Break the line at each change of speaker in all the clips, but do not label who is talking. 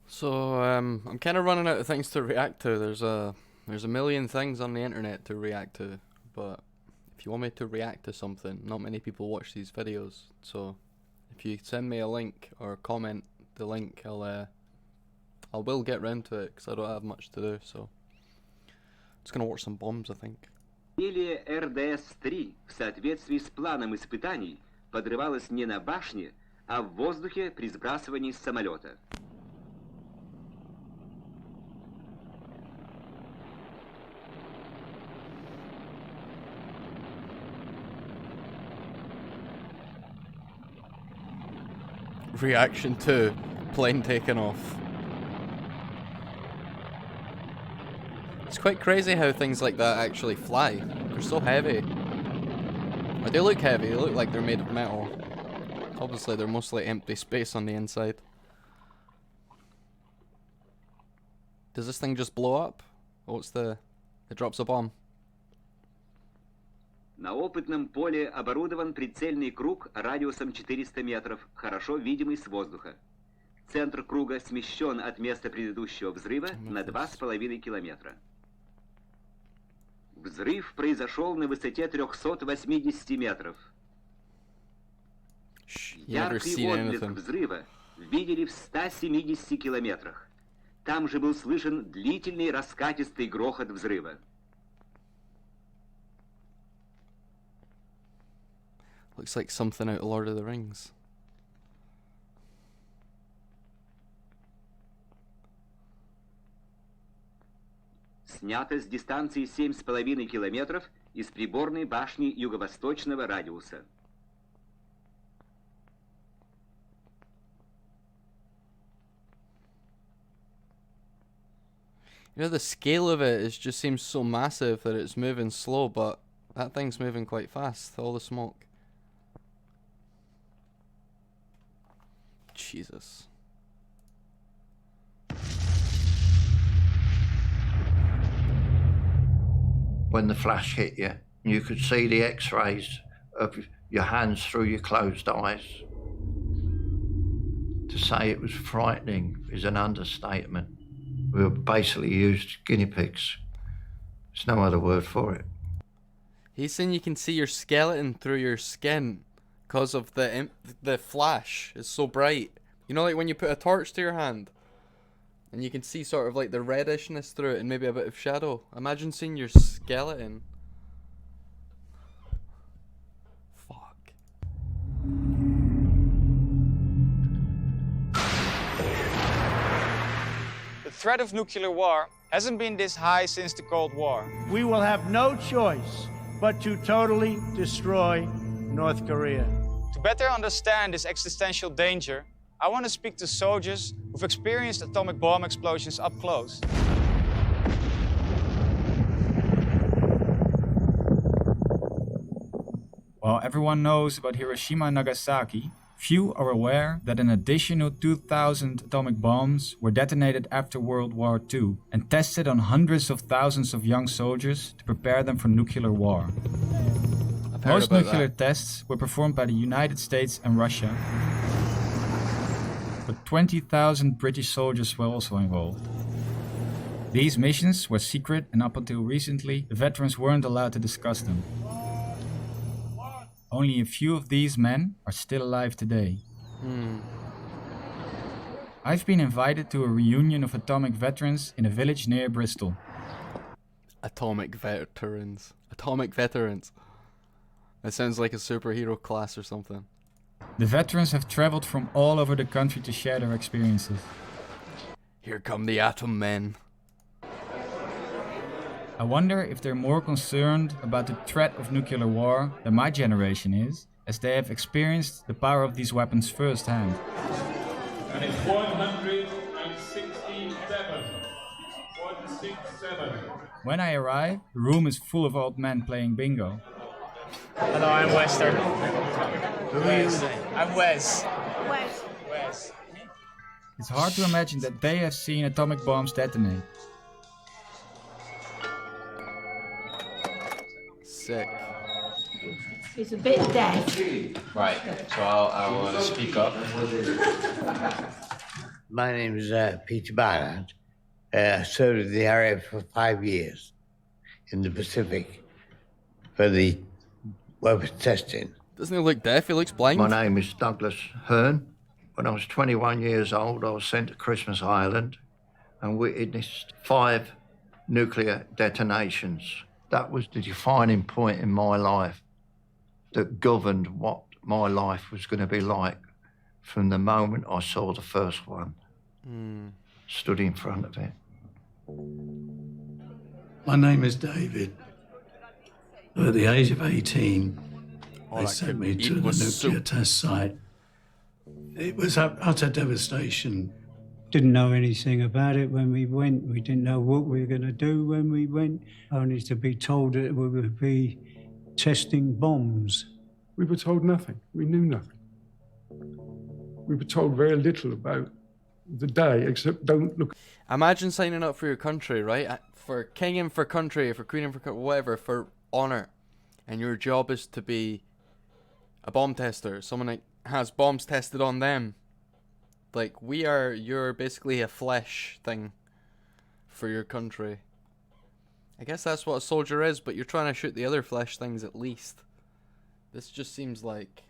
So I'm kind of running out of things to react to. There's a million things on the internet to react to, but if you want me to react to something, not many people watch these videos. So if you send me a link or comment the link, I will get round to it because I don't have much to do. So just gonna watch some bombs, I think.
Изделие РДС-3 в соответствии с планом испытаний подрывалось не на башне, а в воздухе при сбрасывании с самолета.
Reaction to plane taking off. It's quite crazy how things like that actually fly. They're so heavy. Or they look heavy, they look like they're made of metal. Obviously they're mostly empty space on the inside. Does this thing just blow up? Oh, it drops a bomb.
На опытном поле оборудован прицельный круг радиусом 400 метров, хорошо видимый с воздуха. Центр круга смещен от места предыдущего взрыва на 2,5 километра. Взрыв произошел на высоте 380 метров. Яркий отблеск взрыва видели в 170 километрах. Там же был слышен длительный раскатистый грохот взрыва.
Looks like something out of Lord of the Rings.
Снято с дистанции 7,5 километров из приборной башни юго-восточного радиуса.
You know, the scale of it just seems so massive that it's moving slow, but that thing's moving quite fast, all the smoke. Jesus.
When the flash hit you, you could see the x-rays of your hands through your closed eyes. To say it was frightening is an understatement. We were basically used guinea pigs. There's no other word for it.
He's saying you can see your skeleton through your skin because of the flash is so bright. You know, like when you put a torch to your hand and you can see sort of like the reddishness through it and maybe a bit of shadow. Imagine seeing your skeleton. Fuck.
The threat of nuclear war hasn't been this high since the Cold War.
We will have no choice but to totally destroy North Korea.
To better understand this existential danger, I want to speak to soldiers who've experienced atomic bomb explosions up close. While everyone knows about Hiroshima and Nagasaki, few are aware that an additional 2,000 atomic bombs were detonated after World War II and tested on hundreds of thousands of young soldiers to prepare them for nuclear war. Most nuclear tests were performed by the United States and Russia, but 20,000 British soldiers were also involved. These missions were secret, and up until recently, the veterans weren't allowed to discuss them. Only a few of these men are still alive today. I've been invited to a reunion of atomic veterans in a village near Bristol.
Atomic veterans. Atomic veterans. That sounds like a superhero class or something.
The veterans have traveled from all over the country to share their experiences.
Here come the atom men.
I wonder if they're more concerned about the threat of nuclear war than my generation is, as they have experienced the power of these weapons firsthand.
And it's 167. 167.
When I arrive, the room is full of old men playing bingo.
Hello, I'm Wester.
Who are you?
I'm Wes.
Wes. It's hard to imagine that they have seen atomic bombs detonate.
Sick.
He's a bit deaf.
Right, so I will speak up.
My name is Peter Barnard. I served in the area for 5 years in the Pacific for the weapons testing.
Doesn't he look deaf? He looks blind.
My name is Douglas Hearn. When I was 21 years old, I was sent to Christmas Island and witnessed 5 nuclear detonations. That was the defining point in my life that governed what my life was going to be like from the moment I saw the first one. Stood in front of it.
My name is David. At the age of 18,
Oh,
they
that
sent
could
me to
eat
the
was
nuclear
soup.
test site. It was utter devastation.
Didn't know anything about it when we went. We didn't know what we were going to do when we went, only to be told that we would be testing bombs.
We were told nothing. We knew nothing. We were told very little about the day, except don't look.
Imagine signing up for your country, right? For king and for country, for queen and for whatever, for honor. And your job is to be a bomb tester. Someone that has bombs tested on them. Like, you're basically a flesh thing for your country. I guess that's what a soldier is, but you're trying to shoot the other flesh things at least. This just seems like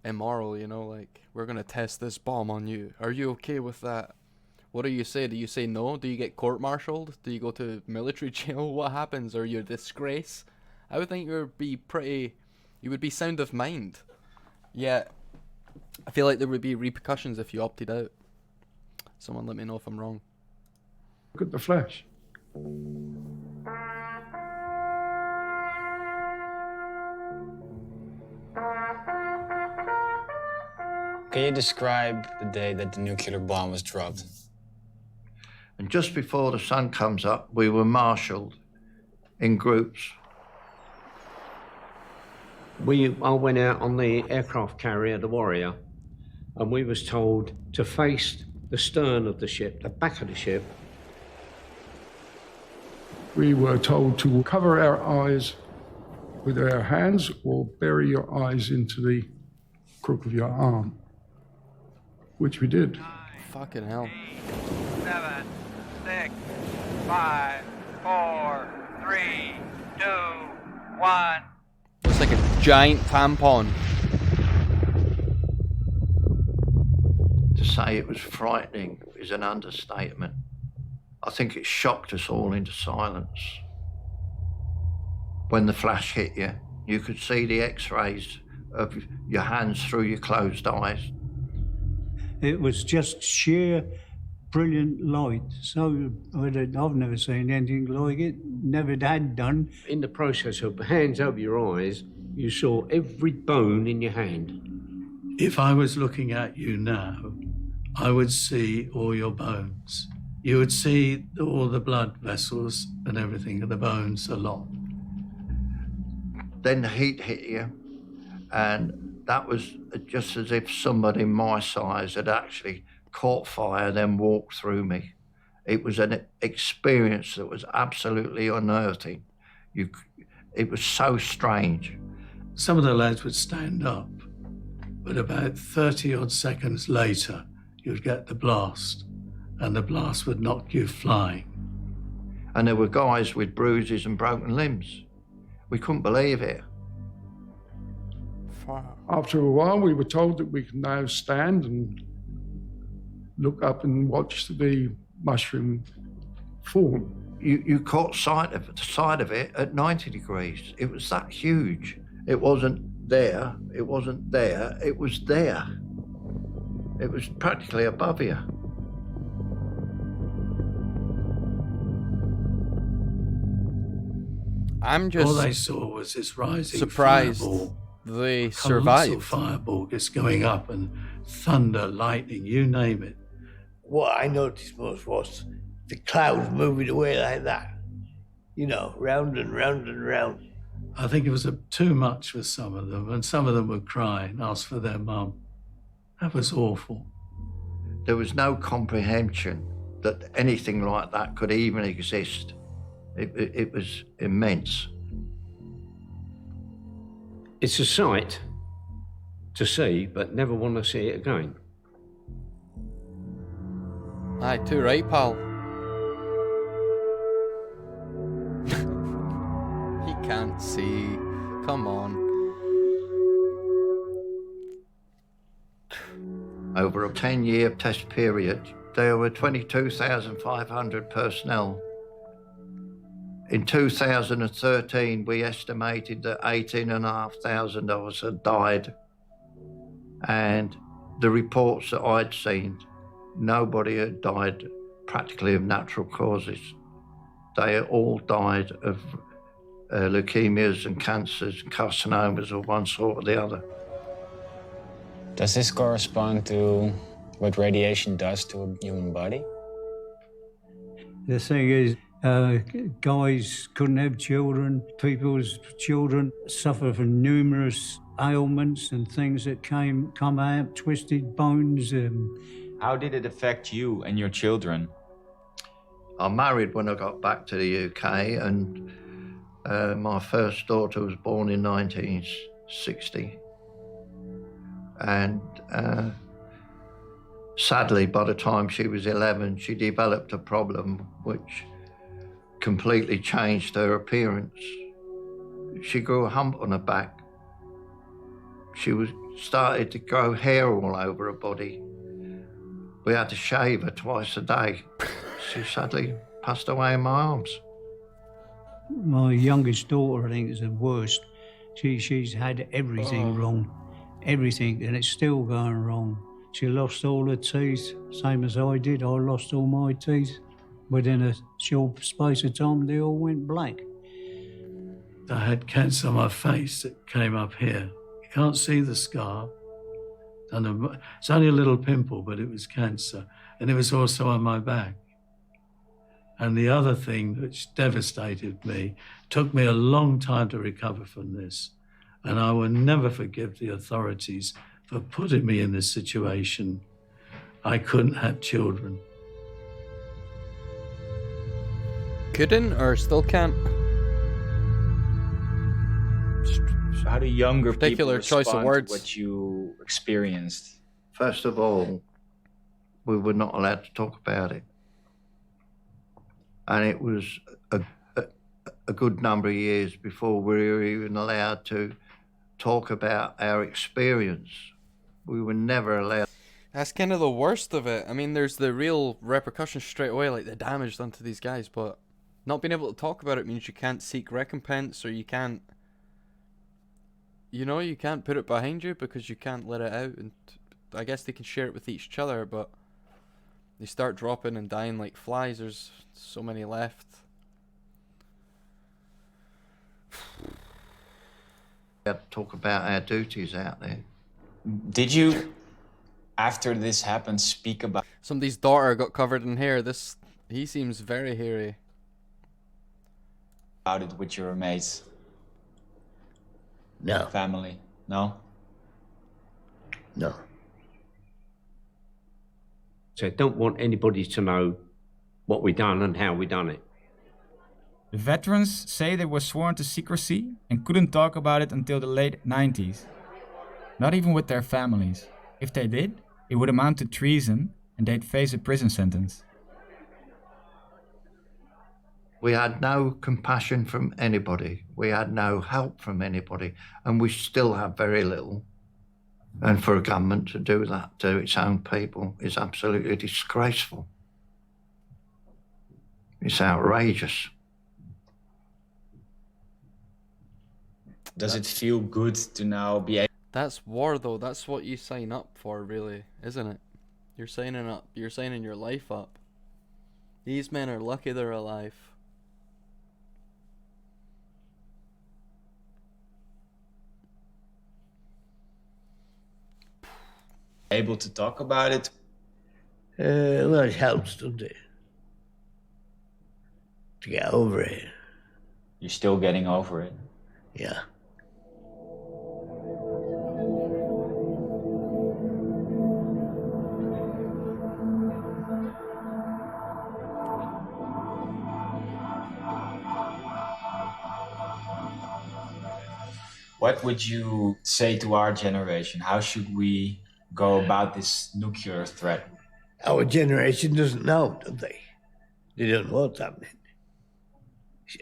immoral, you know, like, we're gonna test this bomb on you. Are you okay with that? What do you say? Do you say no? Do you get court-martialed? Do you go to military jail? What happens? Are you a disgrace? I would think you would be sound of mind. Yeah, I feel like there would be repercussions if you opted out. Someone let me know if I'm wrong.
Look at the flesh.
Can you describe the day that the nuclear bomb was dropped?
And just before the sun comes up, we were marshalled in groups.
I went out on the aircraft carrier, the Warrior, and we was told to face the stern of the ship, the back of the ship.
We were told to cover our eyes with our hands or bury your eyes into the crook of your arm, which we did.
Fucking hell.
7, 6, 5, 4, 3, 2, 1.
It's like a giant tampon.
To say it was frightening is an understatement. I think it shocked us all into silence. When the flash hit you, you could see the x-rays of your hands through your closed eyes.
It was just sheer brilliant light. So I've never seen anything like it, never had done.
In the process of hands over your eyes, you saw every bone in your hand.
If I was looking at you now, I would see all your bones. You would see all the blood vessels and everything, and the bones a lot.
Then the heat hit you, and that was just as if somebody my size had actually caught fire, then walked through me. It was an experience that was absolutely unearthing. It was so strange.
Some of the lads would stand up, but about 30 odd seconds later, you'd get the blast, and the blast would knock you flying.
And there were guys with bruises and broken limbs. We couldn't believe it.
After a while, we were told that we could now stand and look up and watch the mushroom form.
You caught sight of the side of it at 90 degrees. It was that huge. It wasn't there. It wasn't there. It was there. It was practically above you.
I'm just
all they saw was this rising
surprised
fireball.
They
Colossal
survived.
Fireball just going up, and thunder, lightning, you name it.
What I noticed most was the clouds moving away like that. You know, round and round and round.
I think it was too much for some of them, and some of them would cry and ask for their mum. That was awful.
There was no comprehension that anything like that could even exist. It was immense.
It's a sight to see, but never want to see it again.
Aye, too right, pal. He can't see. Come on.
Over a 10-year test period, there were 22,500 personnel. In 2013, we estimated that 18,500 of us had died. And the reports that I'd seen, nobody had died practically of natural causes. They all died of leukemias and cancers and carcinomas of one sort or the other.
Does this correspond to what radiation does to a human body?
The thing is, guys couldn't have children. People's children suffer from numerous ailments and things that come out, twisted bones.
How did it affect you and your children?
I married when I got back to the UK, and my first daughter was born in 1960. And sadly, by the time she was 11, she developed a problem which completely changed her appearance. She grew a hump on her back. She started to grow hair all over her body. We had to shave her twice a day. She sadly passed away in my arms.
My youngest daughter, I think, is the worst. She's had everything wrong. Everything, and it's still going wrong. She lost all her teeth, same as I did. I lost all my teeth. Within a short space of time, they all went black.
I had cancer on my face that came up here. You can't see the scar. It's only a little pimple, but it was cancer. And it was also on my back. And the other thing which devastated me, took me a long time to recover from this. And I will never forgive the authorities for putting me in this situation. I couldn't have children.
Couldn't or still can't?
So how do younger
Particular
people
choice of
respond
words.
to what you experienced?
First of all, we were not allowed to talk about it. And it was a good number of years before we were even allowed to talk about our experience. We were never allowed.
That's kind of the worst of it. I mean, there's the real repercussions straight away, like the damage done to these guys, but not being able to talk about it means you can't seek recompense, or you can't, you can't put it behind you because you can't let it out. And I guess they can share it with each other, but they start dropping and dying like flies. There's so many left.
We had to talk about our duties out there.
Did you, after this happened, speak about
Somebody's daughter got covered in hair. He seems very hairy.
it with your mates?
No.
Family? No?
No.
So I don't want anybody to know what we done and how we done it.
The veterans say they were sworn to secrecy and couldn't talk about it until the late 90s. Not even with their families. If they did, it would amount to treason and they'd face a prison sentence.
We had no compassion from anybody. We had no help from anybody. And we still have very little. And for a government to do that to its own people is absolutely disgraceful. It's outrageous.
Does it feel good to now be able?
That's war, though. That's what you sign up for, really, isn't it? You're signing your life up. These men are lucky they're alive.
Able to talk about it?
Well, it helps, doesn't it? To get over it.
You're still getting over it?
Yeah.
What would you say to our generation? How should we go about this nuclear threat?
Our generation doesn't know, do they? They don't know what's happening.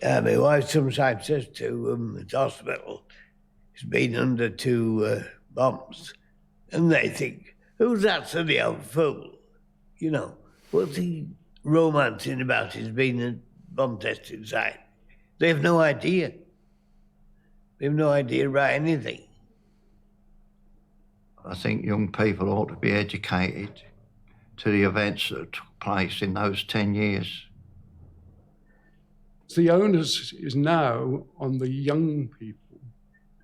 My wife sometimes says to the hospital, she's been under 2 bombs, and they think, who's that silly old fool? You know, what's he romancing about his being a bomb testing site? They have no idea. They have no idea about anything.
I think young people ought to be educated to the events that took place in those 10 years.
The onus is now on the young people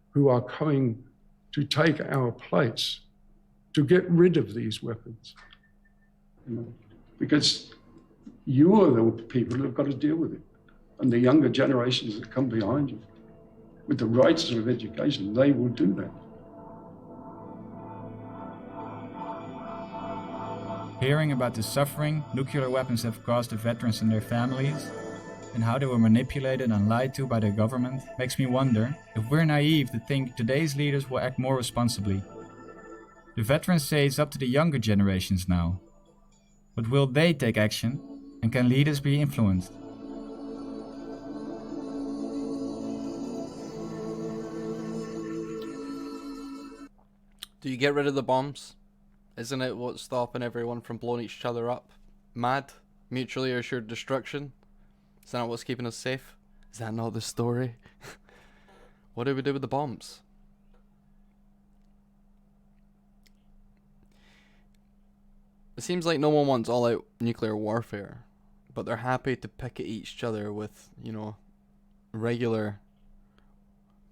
who are coming to take our place, to get rid of these weapons. You know, because you are the people who have got to deal with it, and the younger generations that come behind you. With the right sort of education, they will do that.
Hearing about the suffering nuclear weapons have caused the veterans and their families, and how they were manipulated and lied to by their government, makes me wonder if we're naive to think today's leaders will act more responsibly. The veterans say it's up to the younger generations now. But will they take action, and can leaders be influenced?
Do you get rid of the bombs? Isn't it what's stopping everyone from blowing each other up? Mad? Mutually assured destruction? Is that not what's keeping us safe? Is that not the story? What do we do with the bombs? It seems like no one wants all-out nuclear warfare, but they're happy to pick at each other with, you know, regular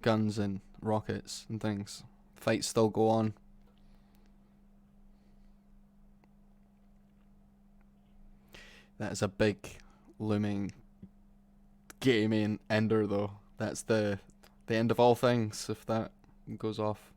guns and rockets and things. Fights still go on. That is a big, looming, gaming ender, though. That's the end of all things if that goes off.